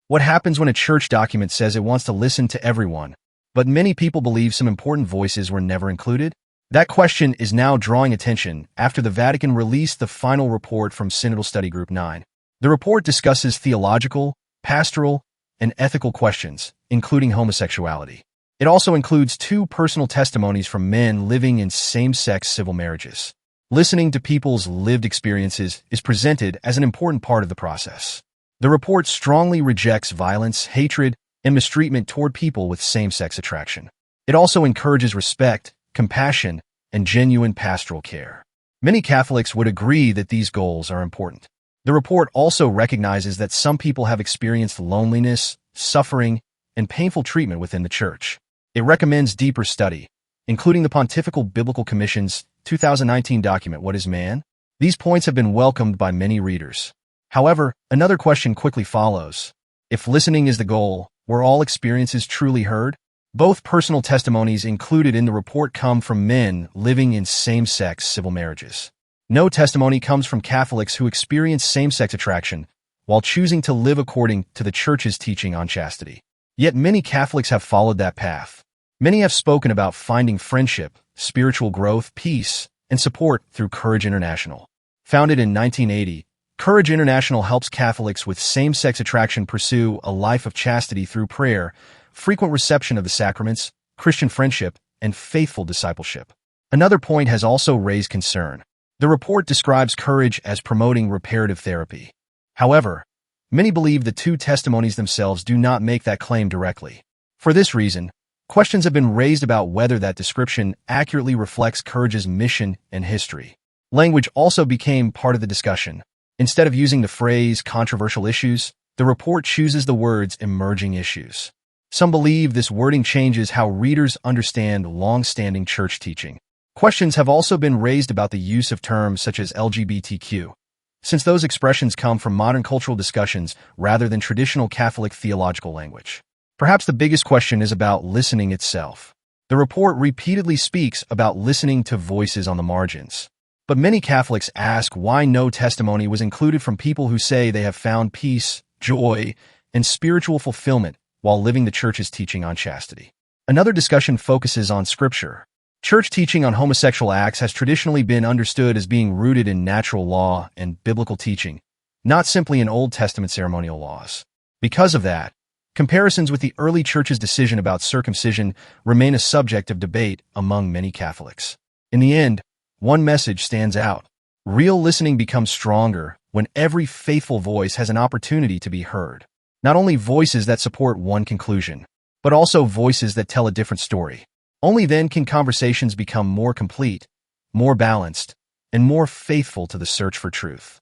What happens when a church document says it wants to listen to everyone, but many people believe some important voices were never included? That question is now drawing attention after the Vatican released the final report from Synod Study Group 9. The report discusses theological, pastoral, and ethical questions, including homosexuality. It also includes 2 personal testimonies from men living in same-sex civil marriages. Listening to people's lived experiences is presented as an important part of the process. The report strongly rejects violence, hatred, and mistreatment toward people with same-sex attraction. It also encourages respect, compassion, and genuine pastoral care. Many Catholics would agree that these goals are important. The report also recognizes that some people have experienced loneliness, suffering, and painful treatment within the Church. It recommends deeper study, including the Pontifical Biblical Commission's 2019 document, What is Man? These points have been welcomed by many readers. However, another question quickly follows. If listening is the goal, were all experiences truly heard? Both personal testimonies included in the report come from men living in same-sex civil marriages. No testimony comes from Catholics who experience same-sex attraction while choosing to live according to the Church's teaching on chastity. Yet many Catholics have followed that path. Many have spoken about finding friendship, spiritual growth, peace, and support through Courage International. Founded in 1980, Courage International helps Catholics with same-sex attraction pursue a life of chastity through prayer, frequent reception of the sacraments, Christian friendship, and faithful discipleship. Another point has also raised concern. The report describes Courage as promoting reparative therapy. However, many believe the 2 testimonies themselves do not make that claim directly. For this reason, questions have been raised about whether that description accurately reflects Courage's mission and history. Language also became part of the discussion. Instead of using the phrase controversial issues, the report chooses the words emerging issues. Some believe this wording changes how readers understand long-standing church teaching. Questions have also been raised about the use of terms such as LGBTQ, since those expressions come from modern cultural discussions rather than traditional Catholic theological language. Perhaps the biggest question is about listening itself. The report repeatedly speaks about listening to voices on the margins. But many Catholics ask why no testimony was included from people who say they have found peace, joy, and spiritual fulfillment while living the Church's teaching on chastity. Another discussion focuses on Scripture. Church teaching on homosexual acts has traditionally been understood as being rooted in natural law and biblical teaching, not simply in Old Testament ceremonial laws. Because of that, comparisons with the early Church's decision about circumcision remain a subject of debate among many Catholics. In the end, one message stands out. Real listening becomes stronger when every faithful voice has an opportunity to be heard. Not only voices that support one conclusion, but also voices that tell a different story. Only then can conversations become more complete, more balanced, and more faithful to the search for truth.